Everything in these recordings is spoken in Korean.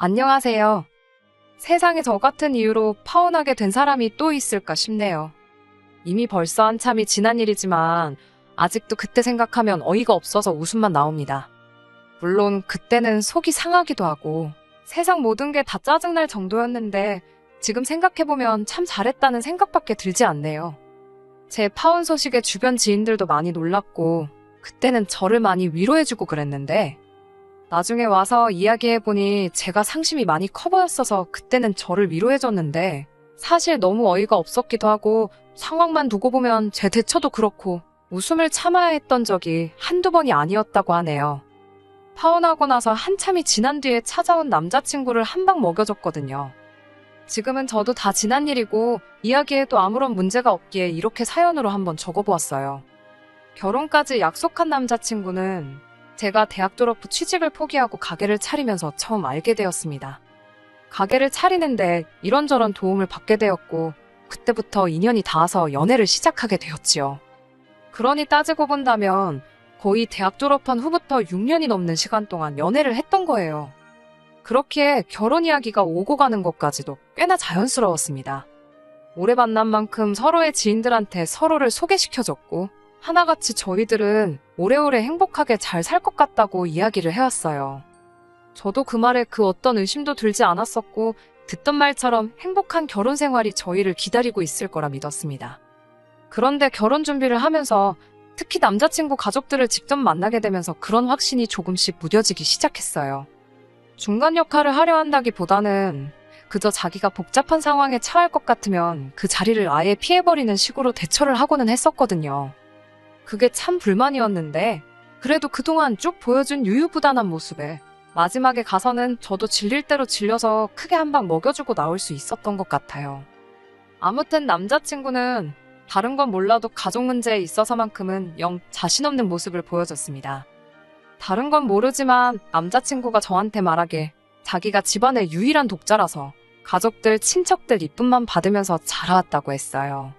안녕하세요. 세상에 저 같은 이유로 파혼하게 된 사람이 또 있을까 싶네요. 이미 벌써 한참이 지난 일이지만 아직도 그때 생각하면 어이가 없어서 웃음만 나옵니다. 물론 그때는 속이 상하기도 하고 세상 모든 게 다 짜증날 정도였는데 지금 생각해보면 참 잘했다는 생각밖에 들지 않네요. 제 파혼 소식에 주변 지인들도 많이 놀랐고 그때는 저를 많이 위로해주고 그랬는데 나중에 와서 이야기해보니 제가 상심이 많이 커 보였어서 그때는 저를 위로해줬는데 사실 너무 어이가 없었기도 하고 상황만 두고 보면 제 대처도 그렇고 웃음을 참아야 했던 적이 한두 번이 아니었다고 하네요. 파혼하고 나서 한참이 지난 뒤에 찾아온 남자친구를 한 방 먹여줬거든요. 지금은 저도 다 지난 일이고 이야기해도 아무런 문제가 없기에 이렇게 사연으로 한번 적어보았어요. 결혼까지 약속한 남자친구는 제가 대학 졸업 후 취직을 포기하고 가게를 차리면서 처음 알게 되었습니다. 가게를 차리는데 이런저런 도움을 받게 되었고 그때부터 인연이 닿아서 연애를 시작하게 되었지요. 그러니 따지고 본다면 거의 대학 졸업한 후부터 6년이 넘는 시간 동안 연애를 했던 거예요. 그렇기에 결혼 이야기가 오고 가는 것까지도 꽤나 자연스러웠습니다. 오래 만난 만큼 서로의 지인들한테 서로를 소개시켜줬고 하나같이 저희들은 오래오래 행복하게 잘 살 것 같다고 이야기를 해왔어요. 저도 그 말에 그 어떤 의심도 들지 않았었고 듣던 말처럼 행복한 결혼 생활이 저희를 기다리고 있을 거라 믿었습니다. 그런데 결혼 준비를 하면서 특히 남자친구 가족들을 직접 만나게 되면서 그런 확신이 조금씩 무뎌지기 시작했어요. 중간 역할을 하려 한다기보다는 그저 자기가 복잡한 상황에 처할 것 같으면 그 자리를 아예 피해버리는 식으로 대처를 하고는 했었거든요. 그게 참 불만이었는데 그래도 그동안 쭉 보여준 유유부단한 모습에 마지막에 가서는 저도 질릴 대로 질려서 크게 한 방 먹여주고 나올 수 있었던 것 같아요. 아무튼 남자친구는 다른 건 몰라도 가족 문제에 있어서만큼은 영 자신 없는 모습을 보여줬습니다. 다른 건 모르지만 남자친구가 저한테 말하길 자기가 집안의 유일한 독자라서 가족들, 친척들 이쁨만 받으면서 자라왔다고 했어요.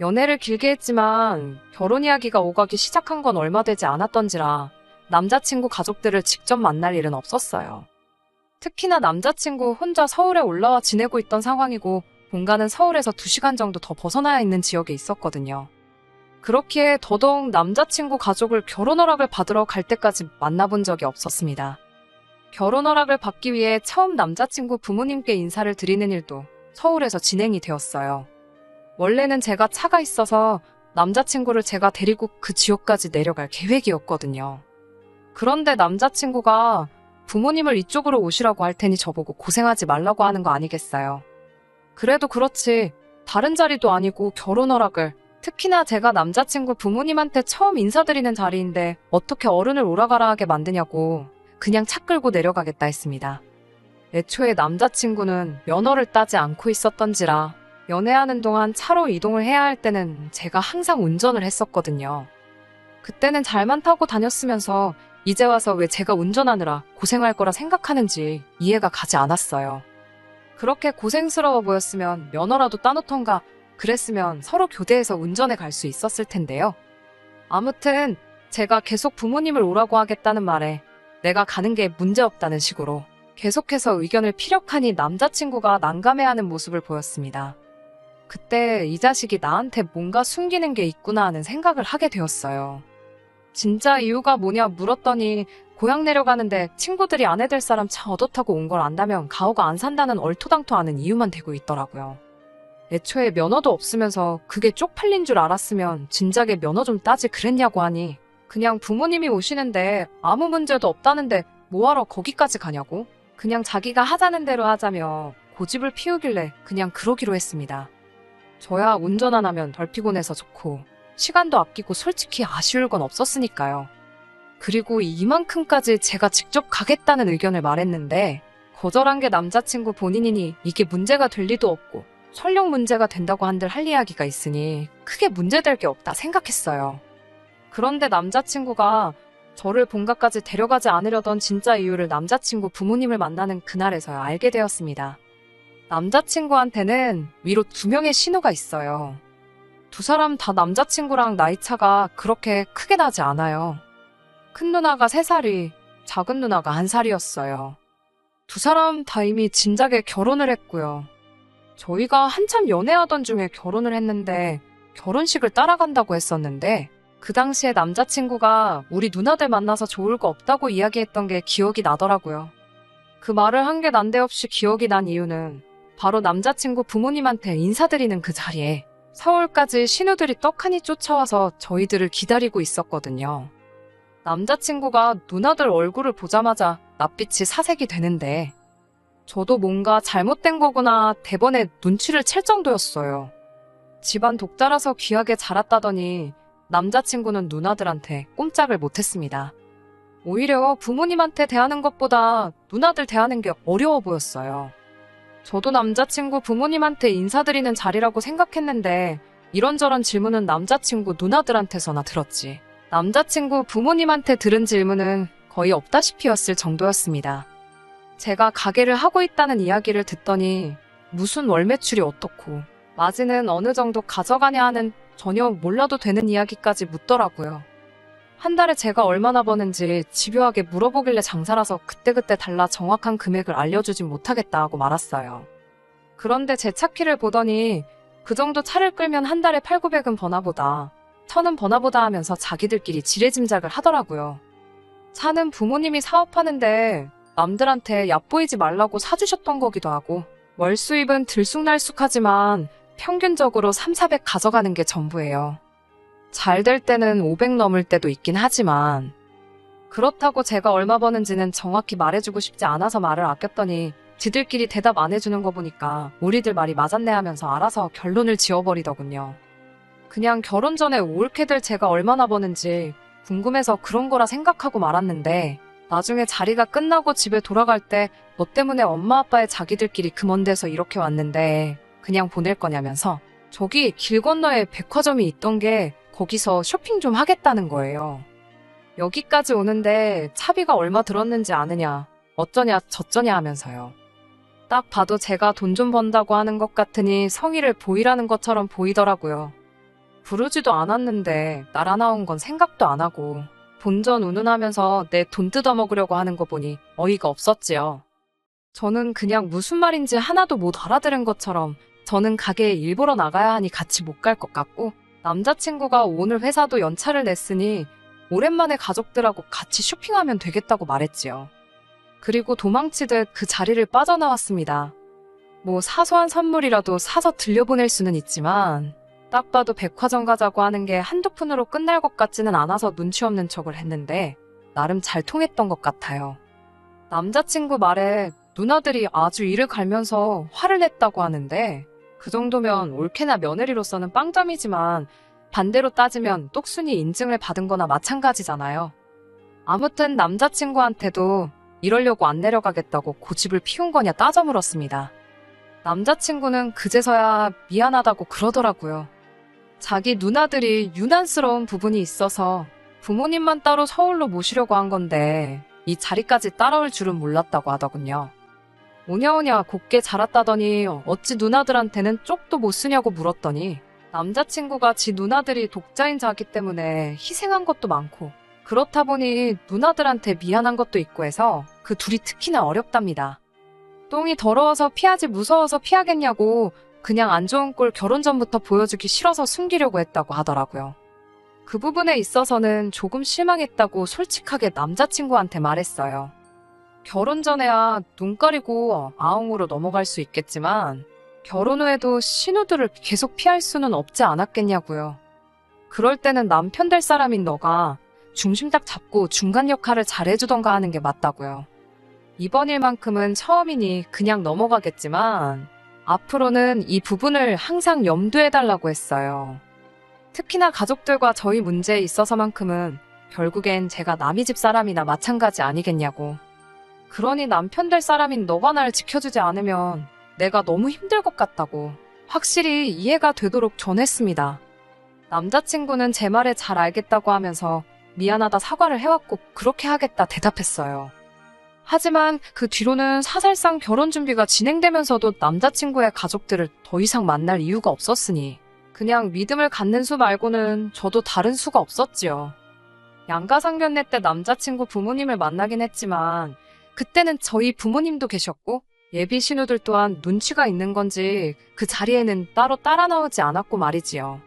연애를 길게 했지만 결혼 이야기가 오가기 시작한 건 얼마 되지 않았던지라 남자친구 가족들을 직접 만날 일은 없었어요. 특히나 남자친구 혼자 서울에 올라와 지내고 있던 상황이고 본가는 서울에서 2시간 정도 더 벗어나야 있는 지역에 있었거든요. 그렇기에 더더욱 남자친구 가족을 결혼 허락을 받으러 갈 때까지 만나본 적이 없었습니다. 결혼 허락을 받기 위해 처음 남자친구 부모님께 인사를 드리는 일도 서울에서 진행이 되었어요. 원래는 제가 차가 있어서 남자친구를 제가 데리고 그 지역까지 내려갈 계획이었거든요. 그런데 남자친구가 부모님을 이쪽으로 오시라고 할 테니 저보고 고생하지 말라고 하는 거 아니겠어요. 그래도 그렇지 다른 자리도 아니고 결혼 허락을 특히나 제가 남자친구 부모님한테 처음 인사드리는 자리인데 어떻게 어른을 오라가라 하게 만드냐고 그냥 차 끌고 내려가겠다 했습니다. 애초에 남자친구는 면허를 따지 않고 있었던지라 연애하는 동안 차로 이동을 해야 할 때는 제가 항상 운전을 했었거든요. 그때는 잘만 타고 다녔으면서 이제 와서 왜 제가 운전하느라 고생할 거라 생각하는지 이해가 가지 않았어요. 그렇게 고생스러워 보였으면 면허라도 따놓던가 그랬으면 서로 교대해서 운전해 갈 수 있었을 텐데요. 아무튼 제가 계속 부모님을 오라고 하겠다는 말에 내가 가는 게 문제없다는 식으로 계속해서 의견을 피력하니 남자친구가 난감해하는 모습을 보였습니다. 그때 이 자식이 나한테 뭔가 숨기는 게 있구나 하는 생각을 하게 되었어요. 진짜 이유가 뭐냐 물었더니 고향 내려가는데 친구들이 아내 될 사람 차 얻어 타고 온 걸 안다면 가오가 안 산다는 얼토당토하는 이유만 대고 있더라고요. 애초에 면허도 없으면서 그게 쪽팔린 줄 알았으면 진작에 면허 좀 따지 그랬냐고 하니 그냥 부모님이 오시는데 아무 문제도 없다는데 뭐하러 거기까지 가냐고 그냥 자기가 하자는 대로 하자며 고집을 피우길래 그냥 그러기로 했습니다. 저야 운전 안 하면 덜 피곤해서 좋고 시간도 아끼고 솔직히 아쉬울 건 없었으니까요. 그리고 이만큼까지 제가 직접 가겠다는 의견을 말했는데 거절한 게 남자친구 본인이니 이게 문제가 될 리도 없고 설령 문제가 된다고 한들 할 이야기가 있으니 크게 문제될 게 없다 생각했어요. 그런데 남자친구가 저를 본가까지 데려가지 않으려던 진짜 이유를 남자친구 부모님을 만나는 그날에서야 알게 되었습니다. 남자친구한테는 위로 2명의 신우가 있어요. 2사람 다 남자친구랑 나이차가 그렇게 크게 나지 않아요. 큰 누나가 3살이, 작은 누나가 1살이었어요. 두 사람 다 이미 진작에 결혼을 했고요. 저희가 한참 연애하던 중에 결혼을 했는데 결혼식을 따라간다고 했었는데 그 당시에 남자친구가 우리 누나들 만나서 좋을 거 없다고 이야기했던 게 기억이 나더라고요. 그 말을 한 게 난데없이 기억이 난 이유는 바로 남자친구 부모님한테 인사드리는 그 자리에 서울까지 신우들이 떡하니 쫓아와서 저희들을 기다리고 있었거든요. 남자친구가 누나들 얼굴을 보자마자 낯빛이 사색이 되는데 저도 뭔가 잘못된 거구나 대번에 눈치를 챌 정도였어요. 집안 독자라서 귀하게 자랐다더니 남자친구는 누나들한테 꼼짝을 못했습니다. 오히려 부모님한테 대하는 것보다 누나들 대하는 게 어려워 보였어요. 저도 남자친구 부모님한테 인사드리는 자리라고 생각했는데 이런저런 질문은 남자친구 누나들한테서나 들었지. 남자친구 부모님한테 들은 질문은 거의 없다시피였을 정도였습니다. 제가 가게를 하고 있다는 이야기를 듣더니 무슨 월 매출이 어떻고 마진은 어느 정도 가져가냐 하는 전혀 몰라도 되는 이야기까지 묻더라고요. 한 달에 제가 얼마나 버는지 집요하게 물어보길래 장사라서 그때그때 달라 정확한 금액을 알려주진 못하겠다 하고 말았어요. 그런데 제 차키를 보더니 그 정도 차를 끌면 한 달에 8,900은 버나보다 1,000은 버나보다 하면서 자기들끼리 지레짐작을 하더라고요. 차는 부모님이 사업하는데 남들한테 얕보이지 말라고 사주셨던 거기도 하고 월 수입은 들쑥날쑥하지만 평균적으로 3,400 가져가는 게 전부예요. 잘 될 때는 500 넘을 때도 있긴 하지만 그렇다고 제가 얼마 버는지는 정확히 말해주고 싶지 않아서 말을 아꼈더니 지들끼리 대답 안 해주는 거 보니까 우리들 말이 맞았네 하면서 알아서 결론을 지어버리더군요. 그냥 결혼 전에 올케들 제가 얼마나 버는지 궁금해서 그런 거라 생각하고 말았는데 나중에 자리가 끝나고 집에 돌아갈 때 너 때문에 엄마 아빠의 자기들끼리 그 먼 데서 이렇게 왔는데 그냥 보낼 거냐면서 저기 길 건너에 백화점이 있던 게 거기서 쇼핑 좀 하겠다는 거예요. 여기까지 오는데 차비가 얼마 들었는지 아느냐, 어쩌냐 저쩌냐 하면서요. 딱 봐도 제가 돈 좀 번다고 하는 것 같으니 성의를 보이라는 것처럼 보이더라고요. 부르지도 않았는데 날아 나온 건 생각도 안 하고 본전 운운하면서 내 돈 뜯어먹으려고 하는 거 보니 어이가 없었지요. 저는 그냥 무슨 말인지 하나도 못 알아들은 것처럼 저는 가게에 일 보러 나가야 하니 같이 못 갈 것 같고 남자친구가 오늘 회사도 연차를 냈으니 오랜만에 가족들하고 같이 쇼핑하면 되겠다고 말했지요. 그리고 도망치듯 그 자리를 빠져나왔습니다. 뭐 사소한 선물이라도 사서 들려보낼 수는 있지만 딱 봐도 백화점 가자고 하는 게 한두 푼으로 끝날 것 같지는 않아서 눈치 없는 척을 했는데 나름 잘 통했던 것 같아요. 남자친구 말에 누나들이 아주 이를 갈면서 화를 냈다고 하는데 그 정도면 올케나 며느리로서는 빵점이지만 반대로 따지면 똑순이 인증을 받은 거나 마찬가지잖아요. 아무튼 남자친구한테도 이러려고 안 내려가겠다고 고집을 피운 거냐 따져 물었습니다. 남자친구는 그제서야 미안하다고 그러더라고요. 자기 누나들이 유난스러운 부분이 있어서 부모님만 따로 서울로 모시려고 한 건데 이 자리까지 따라올 줄은 몰랐다고 하더군요. 오냐오냐 곱게 자랐다더니 어찌 누나들한테는 쪽도 못 쓰냐고 물었더니 남자친구가 지 누나들이 독자인 자기 때문에 희생한 것도 많고 그렇다 보니 누나들한테 미안한 것도 있고 해서 그 둘이 특히나 어렵답니다. 똥이 더러워서 피하지 무서워서 피하겠냐고 그냥 안 좋은 꼴 결혼 전부터 보여주기 싫어서 숨기려고 했다고 하더라고요. 그 부분에 있어서는 조금 실망했다고 솔직하게 남자친구한테 말했어요. 결혼 전에야 눈 가리고 아웅으로 넘어갈 수 있겠지만 결혼 후에도 신우들을 계속 피할 수는 없지 않았겠냐고요. 그럴 때는 남편 될 사람인 너가 중심 딱 잡고 중간 역할을 잘해주던가 하는 게 맞다고요. 이번 일만큼은 처음이니 그냥 넘어가겠지만 앞으로는 이 부분을 항상 염두해달라고 했어요. 특히나 가족들과 저희 문제에 있어서만큼은 결국엔 제가 남의 집 사람이나 마찬가지 아니겠냐고. 그러니 남편 될 사람인 너가 날 지켜주지 않으면 내가 너무 힘들 것 같다고 확실히 이해가 되도록 전했습니다. 남자친구는 제 말에 잘 알겠다고 하면서 미안하다 사과를 해왔고 그렇게 하겠다 대답했어요. 하지만 그 뒤로는 사실상 결혼 준비가 진행되면서도 남자친구의 가족들을 더 이상 만날 이유가 없었으니 그냥 믿음을 갖는 수 말고는 저도 다른 수가 없었지요. 양가상견례 때 남자친구 부모님을 만나긴 했지만 그때는 저희 부모님도 계셨고 예비 신우들 또한 눈치가 있는 건지 그 자리에는 따로 따라 나오지 않았고 말이지요.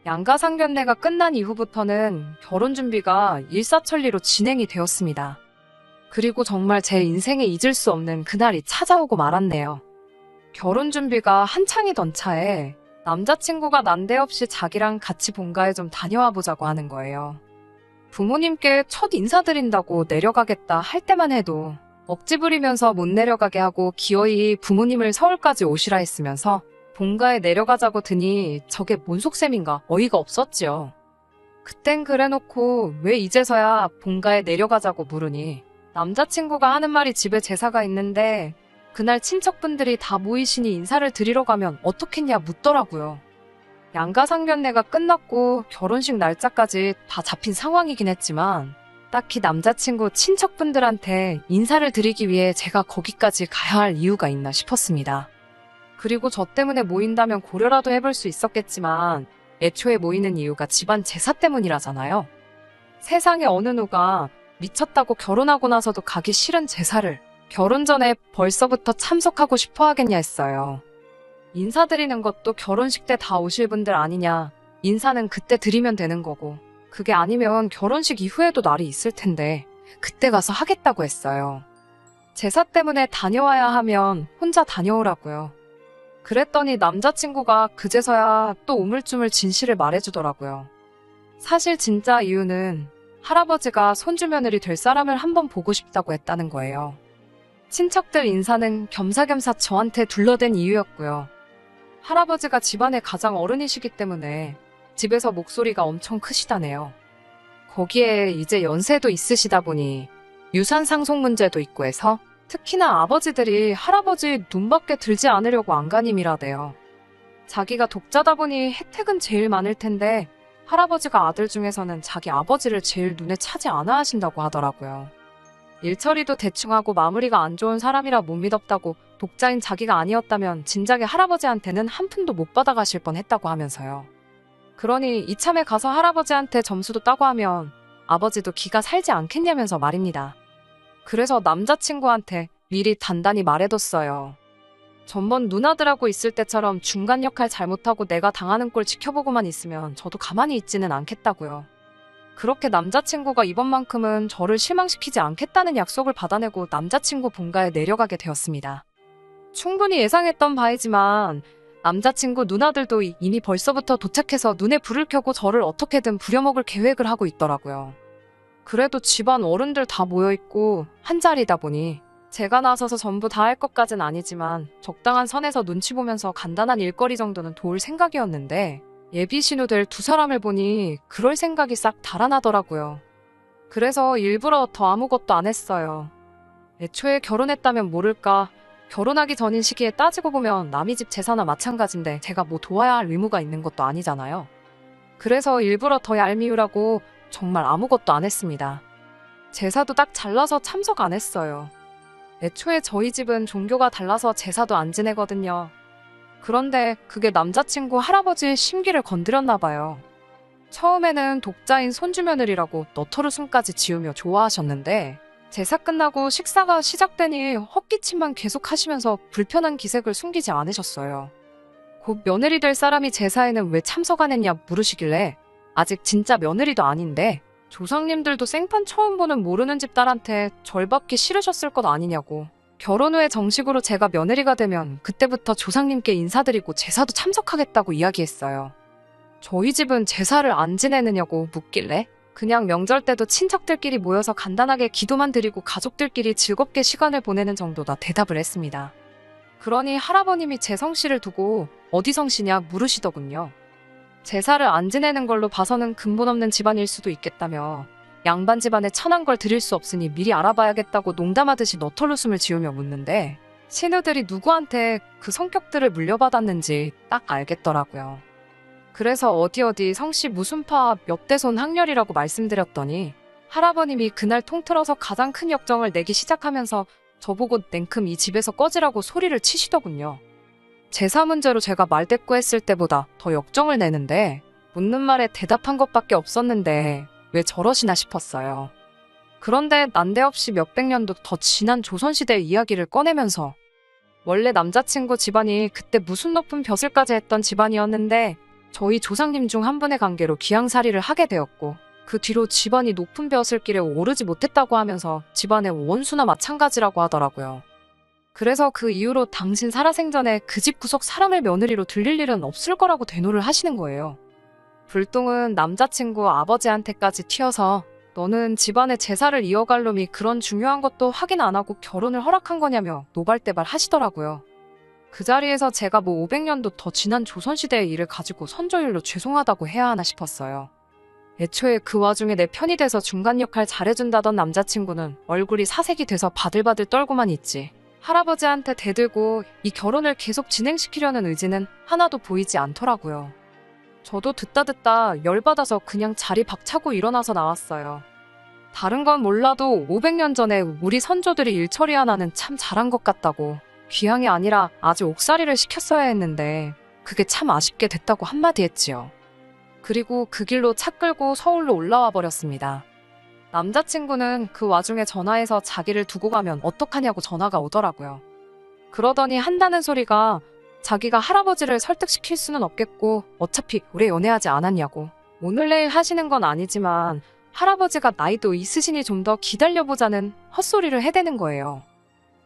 양가상견례가 끝난 이후부터는 결혼 준비가 일사천리로 진행이 되었습니다. 그리고 정말 제 인생에 잊을 수 없는 그날이 찾아오고 말았네요. 결혼 준비가 한창이던 차에 남자친구가 난데없이 자기랑 같이 본가에 좀 다녀와 보자고 하는 거예요. 부모님께 첫 인사드린다고 내려가겠다 할 때만 해도 억지 부리면서 못 내려가게 하고 기어이 부모님을 서울까지 오시라 했으면서 본가에 내려가자고 드니 저게 뭔 속셈인가 어이가 없었지요. 그땐 그래놓고 왜 이제서야 본가에 내려가자고 물으니 남자친구가 하는 말이 집에 제사가 있는데 그날 친척분들이 다 모이시니 인사를 드리러 가면 어떻겠냐 묻더라고요. 양가상견례가 끝났고 결혼식 날짜까지 다 잡힌 상황이긴 했지만 딱히 남자친구 친척분들한테 인사를 드리기 위해 제가 거기까지 가야 할 이유가 있나 싶었습니다. 그리고 저 때문에 모인다면 고려라도 해볼 수 있었겠지만 애초에 모이는 이유가 집안 제사 때문이라잖아요. 세상에 어느 누가 미쳤다고 결혼하고 나서도 가기 싫은 제사를 결혼 전에 벌써부터 참석하고 싶어 하겠냐 했어요. 인사드리는 것도 결혼식 때 다 오실 분들 아니냐. 인사는 그때 드리면 되는 거고 그게 아니면 결혼식 이후에도 날이 있을 텐데 그때 가서 하겠다고 했어요. 제사 때문에 다녀와야 하면 혼자 다녀오라고요. 그랬더니 남자친구가 그제서야 또 우물쭈물 진실을 말해주더라고요. 사실 진짜 이유는 할아버지가 손주며느리 될 사람을 한번 보고 싶다고 했다는 거예요. 친척들 인사는 겸사겸사 저한테 둘러댄 이유였고요. 할아버지가 집안의 가장 어른이시기 때문에 집에서 목소리가 엄청 크시다네요. 거기에 이제 연세도 있으시다 보니 유산 상속 문제도 있고 해서 특히나 아버지들이 할아버지 눈밖에 들지 않으려고 안간힘이라대요. 자기가 독자다 보니 혜택은 제일 많을 텐데 할아버지가 아들 중에서는 자기 아버지를 제일 눈에 차지 않아 하신다고 하더라고요. 일처리도 대충 하고 마무리가 안 좋은 사람이라 못 믿었다고 독자인 자기가 아니었다면 진작에 할아버지한테는 한 푼도 못 받아가실 뻔했다고 하면서요. 그러니 이참에 가서 할아버지한테 점수도 따고 하면 아버지도 기가 살지 않겠냐면서 말입니다. 그래서 남자친구한테 미리 단단히 말해뒀어요. 전번 누나들하고 있을 때처럼 중간 역할 잘못하고 내가 당하는 꼴 지켜보고만 있으면 저도 가만히 있지는 않겠다고요. 그렇게 남자친구가 이번만큼은 저를 실망시키지 않겠다는 약속을 받아내고 남자친구 본가에 내려가게 되었습니다. 충분히 예상했던 바이지만 남자친구 누나들도 이미 벌써부터 도착해서 눈에 불을 켜고 저를 어떻게든 부려먹을 계획을 하고 있더라고요. 그래도 집안 어른들 다 모여있고 한자리다 보니 제가 나서서 전부 다 할 것까진 아니지만 적당한 선에서 눈치 보면서 간단한 일거리 정도는 도울 생각이었는데 예비 신우들 두 사람을 보니 그럴 생각이 싹 달아나더라고요. 그래서 일부러 더 아무것도 안 했어요. 애초에 결혼했다면 모를까 결혼하기 전인 시기에 따지고 보면 남의 집 제사나 마찬가지인데 제가 뭐 도와야 할 의무가 있는 것도 아니잖아요. 그래서 일부러 더 얄미우라고 정말 아무것도 안 했습니다. 제사도 딱 잘라서 참석 안 했어요. 애초에 저희 집은 종교가 달라서 제사도 안 지내거든요. 그런데 그게 남자친구 할아버지의 심기를 건드렸나 봐요. 처음에는 독자인 손주며느리라고 너털웃음까지 지으며 좋아하셨는데 제사 끝나고 식사가 시작되니 헛기침만 계속 하시면서 불편한 기색을 숨기지 않으셨어요. 곧 며느리 될 사람이 제사에는 왜 참석 안 했냐 물으시길래 아직 진짜 며느리도 아닌데 조상님들도 생판 처음 보는 모르는 집 딸한테 절 받기 싫으셨을 것 아니냐고. 결혼 후에 정식으로 제가 며느리가 되면 그때부터 조상님께 인사드리고 제사도 참석하겠다고 이야기했어요. 저희 집은 제사를 안 지내느냐고 묻길래 그냥 명절 때도 친척들끼리 모여서 간단하게 기도만 드리고 가족들끼리 즐겁게 시간을 보내는 정도다 대답을 했습니다. 그러니 할아버님이 제 성씨를 두고 어디 성씨냐 물으시더군요. 제사를 안 지내는 걸로 봐서는 근본 없는 집안일 수도 있겠다며 양반 집안에 천한 걸 드릴 수 없으니 미리 알아봐야겠다고 농담하듯이 너털웃음을 지으며 묻는데 신우들이 누구한테 그 성격들을 물려받았는지 딱 알겠더라고요. 그래서 어디 성씨 무슨 파 몇 대손 학렬이라고 말씀드렸더니 할아버님이 그날 통틀어서 가장 큰 역정을 내기 시작하면서 저보고 냉큼 이 집에서 꺼지라고 소리를 치시더군요. 제사 문제로 제가 말대꾸했을 때보다 더 역정을 내는데 묻는 말에 대답한 것밖에 없었는데 왜 저러시나 싶었어요. 그런데 난데없이 몇백 년도 더 지난 조선시대의 이야기를 꺼내면서 원래 남자친구 집안이 그때 무슨 높은 벼슬까지 했던 집안이었는데 저희 조상님 중 한 분의 관계로 귀양살이를 하게 되었고 그 뒤로 집안이 높은 벼슬길에 오르지 못했다고 하면서 집안의 원수나 마찬가지라고 하더라고요. 그래서 그 이후로 당신 살아생전에 그 집 구석 사람을 며느리로 들릴 일은 없을 거라고 대노를 하시는 거예요. 불똥은 남자친구 아버지한테까지 튀어서 너는 집안의 제사를 이어갈 놈이 그런 중요한 것도 확인 안 하고 결혼을 허락한 거냐며 노발대발 하시더라고요. 그 자리에서 제가 뭐 500년도 더 지난 조선시대의 일을 가지고 선조일로 죄송하다고 해야 하나 싶었어요. 애초에 그 와중에 내 편이 돼서 중간 역할 잘해준다던 남자친구는 얼굴이 사색이 돼서 바들바들 떨고만 있지. 할아버지한테 대들고 이 결혼을 계속 진행시키려는 의지는 하나도 보이지 않더라고요. 저도 듣다 열받아서 그냥 자리 박차고 일어나서 나왔어요. 다른 건 몰라도 500년 전에 우리 선조들이 일처리 하나는 참 잘한 것 같다고. 귀향이 아니라 아주 옥살이를 시켰어야 했는데 그게 참 아쉽게 됐다고 한마디 했지요. 그리고 그 길로 차 끌고 서울로 올라와 버렸습니다. 남자친구는 그 와중에 전화해서 자기를 두고 가면 어떡하냐고 전화가 오더라고요. 그러더니 한다는 소리가 자기가 할아버지를 설득시킬 수는 없겠고 어차피 오래 연애하지 않았냐고. 오늘 내일 하시는 건 아니지만 할아버지가 나이도 있으시니 좀 더 기다려보자는 헛소리를 해대는 거예요.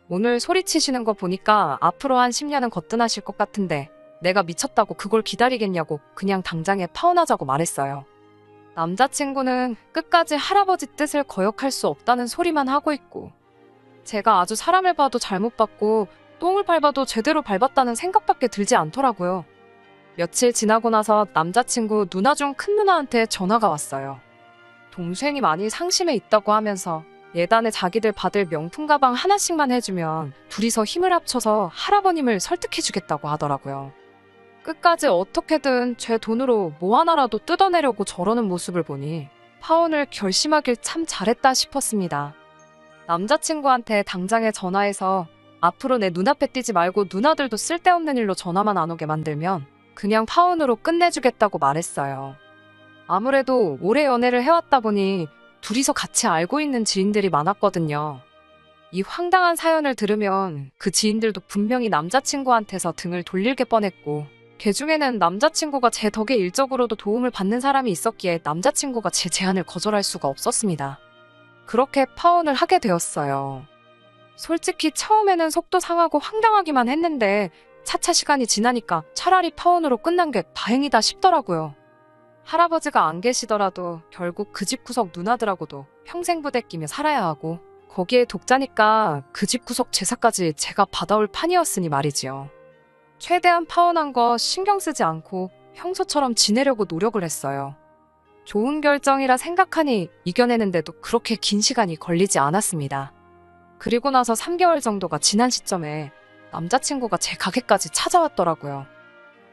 오늘 소리치시는 거 보니까 앞으로 한 10년은 거뜬하실 것 같은데 내가 미쳤다고 그걸 기다리겠냐고 그냥 당장에 파혼하자고 말했어요. 남자친구는 끝까지 할아버지 뜻을 거역할 수 없다는 소리만 하고 있고 제가 아주 사람을 봐도 잘못 봤고 똥을 밟아도 제대로 밟았다는 생각밖에 들지 않더라고요. 며칠 지나고 나서 남자친구 누나 중 큰 누나한테 전화가 왔어요. 동생이 많이 상심해 있다고 하면서 예단에 자기들 받을 명품 가방 하나씩만 해주면 둘이서 힘을 합쳐서 할아버님을 설득해주겠다고 하더라고요. 끝까지 어떻게든 제 돈으로 뭐 하나라도 뜯어내려고 저러는 모습을 보니 파혼을 결심하길 참 잘했다 싶었습니다. 남자친구한테 당장에 전화해서 앞으로 내 눈앞에 띄지 말고 누나들도 쓸데없는 일로 전화만 안 오게 만들면 그냥 파혼으로 끝내주겠다고 말했어요. 아무래도 오래 연애를 해왔다 보니 둘이서 같이 알고 있는 지인들이 많았거든요. 이 황당한 사연을 들으면 그 지인들도 분명히 남자친구한테서 등을 돌릴게 뻔했고 걔 중에는 남자친구가 제 덕에 일적으로도 도움을 받는 사람이 있었기에 남자친구가 제 제안을 거절할 수가 없었습니다. 그렇게 파혼을 하게 되었어요. 솔직히 처음에는 속도 상하고 황당하기만 했는데 차차 시간이 지나니까 차라리 파혼으로 끝난 게 다행이다 싶더라고요. 할아버지가 안 계시더라도 결국 그 집 구석 누나들하고도 평생 부대끼며 살아야 하고 거기에 독자니까 그 집 구석 제사까지 제가 받아올 판이었으니 말이지요. 최대한 파혼한 거 신경 쓰지 않고 평소처럼 지내려고 노력을 했어요. 좋은 결정이라 생각하니 이겨내는데도 그렇게 긴 시간이 걸리지 않았습니다. 그리고 나서 3개월 정도가 지난 시점에 남자친구가 제 가게까지 찾아왔더라고요.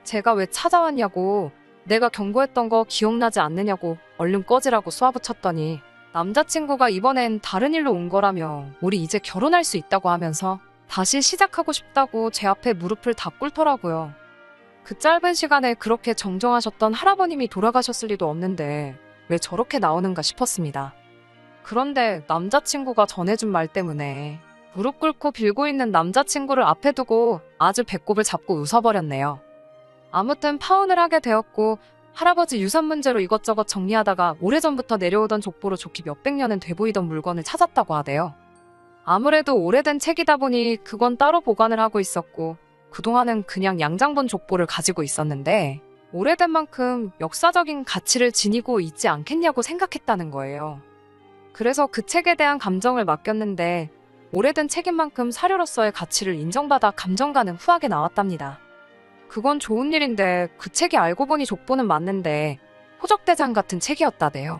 제가 왜 찾아왔냐고 내가 경고했던 거 기억나지 않느냐고 얼른 꺼지라고 쏘아붙였더니 남자친구가 이번엔 다른 일로 온 거라며 우리 이제 결혼할 수 있다고 하면서 다시 시작하고 싶다고 제 앞에 무릎을 다 꿇더라고요. 그 짧은 시간에 그렇게 정정하셨던 할아버님이 돌아가셨을 리도 없는데 왜 저렇게 나오는가 싶었습니다. 그런데 남자친구가 전해준 말 때문에 무릎 꿇고 빌고 있는 남자친구를 앞에 두고 아주 배꼽을 잡고 웃어버렸네요. 아무튼 파혼을 하게 되었고 할아버지 유산 문제로 이것저것 정리하다가 오래전부터 내려오던 족보로 좋기 몇백 년은 돼 보이던 물건을 찾았다고 하대요. 아무래도 오래된 책이다 보니 그건 따로 보관을 하고 있었고 그동안은 그냥 양장본 족보를 가지고 있었는데 오래된 만큼 역사적인 가치를 지니고 있지 않겠냐고 생각했다는 거예요. 그래서 그 책에 대한 감정을 맡겼는데 오래된 책인 만큼 사료로서의 가치를 인정받아 감정가는 후하게 나왔답니다. 그건 좋은 일인데 그 책이 알고 보니 족보는 맞는데 호적대장 같은 책이었다대요.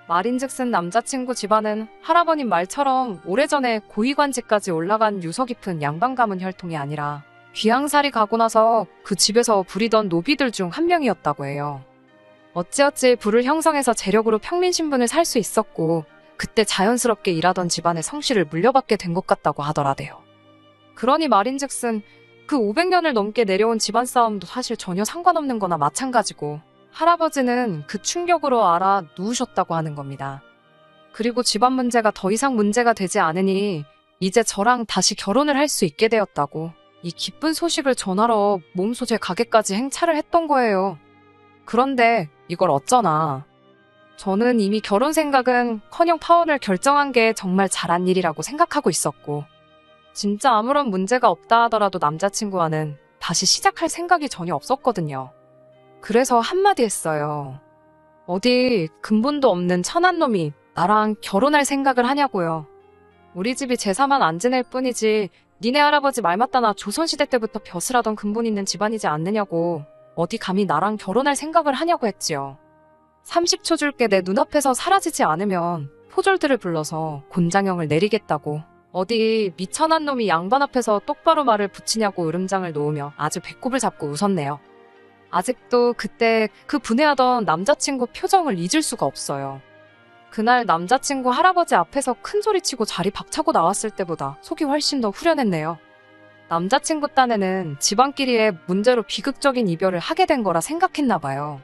말인즉슨 남자친구 집안은 할아버님 말처럼 오래전에 고위관직까지 올라간 유서 깊은 양반 가문 혈통이 아니라 귀양살이 가고 나서 그 집에서 부리던 노비들 중 한 명이었다고 해요. 어찌어찌 부를 형성해서 재력으로 평민신분을 살 수 있었고 그때 자연스럽게 일하던 집안의 성씨를 물려받게 된 것 같다고 하더라대요. 그러니 말인즉슨 그 500년을 넘게 내려온 집안 싸움도 사실 전혀 상관없는 거나 마찬가지고 할아버지는 그 충격으로 알아 누우셨다고 하는 겁니다. 그리고 집안 문제가 더 이상 문제가 되지 않으니 이제 저랑 다시 결혼을 할 수 있게 되었다고. 이 기쁜 소식을 전하러 몸소재 가게까지 행차를 했던 거예요. 그런데 이걸 어쩌나. 저는 이미 결혼 생각은 커녕 파혼을 결정한 게 정말 잘한 일이라고 생각하고 있었고, 진짜 아무런 문제가 없다 하더라도 남자친구와는 다시 시작할 생각이 전혀 없었거든요. 그래서 한마디 했어요. 어디 근본도 없는 천한 놈이 나랑 결혼할 생각을 하냐고요. 우리 집이 제사만 안 지낼 뿐이지 니네 할아버지 말 맞다나 조선시대 때부터 벼슬 하던 근본 있는 집안이지 않느냐고. 어디 감히 나랑 결혼할 생각을 하냐고 했지요. 30초 줄게 내 눈앞에서 사라지지 않으면 포졸들을 불러서 곤장형을 내리겠다고. 어디 미천한 놈이 양반 앞에서 똑바로 말을 붙이냐고 으름장을 놓으며 아주 배꼽을 잡고 웃었네요. 아직도 그때 그 분해하던 남자친구 표정을 잊을 수가 없어요. 그날 남자친구 할아버지 앞에서 큰소리치고 자리 박차고 나왔을 때보다 속이 훨씬 더 후련했네요. 남자친구 딴에는 집안끼리의 문제로 비극적인 이별을 하게 된 거라 생각했나 봐요.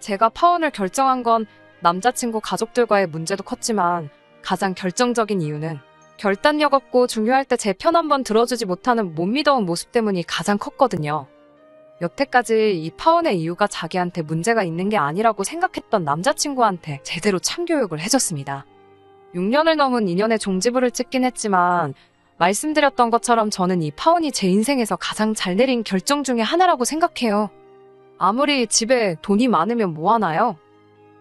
제가 파혼을 결정한 건 남자친구 가족들과의 문제도 컸지만 가장 결정적인 이유는 결단력 없고 중요할 때 제 편 한번 들어주지 못하는 못 믿어온 모습 때문이 가장 컸거든요. 여태까지 이 파혼의 이유가 자기한테 문제가 있는 게 아니라고 생각했던 남자친구한테 제대로 참교육을 해줬습니다. 6년을 넘은 인연의 종지부를 찍긴 했지만 말씀드렸던 것처럼 저는 이 파혼이 제 인생에서 가장 잘 내린 결정 중에 하나라고 생각해요. 아무리 집에 돈이 많으면 뭐하나요?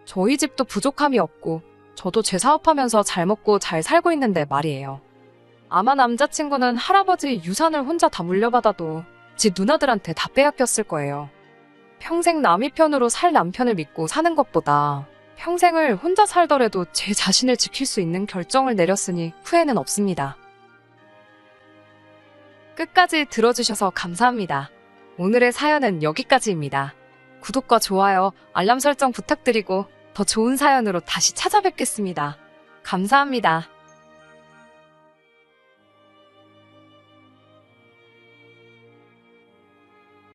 저희 집도 부족함이 없고 저도 제 사업하면서 잘 먹고 잘 살고 있는데 말이에요. 아마 남자친구는 할아버지 유산을 혼자 다 물려받아도 지 누나들한테 다 빼앗겼을 거예요. 평생 남의 편으로 살 남편을 믿고 사는 것보다 평생을 혼자 살더라도 제 자신을 지킬 수 있는 결정을 내렸으니 후회는 없습니다. 끝까지 들어주셔서 감사합니다. 오늘의 사연은 여기까지입니다. 구독과 좋아요, 알람 설정 부탁드리고 더 좋은 사연으로 다시 찾아뵙겠습니다. 감사합니다.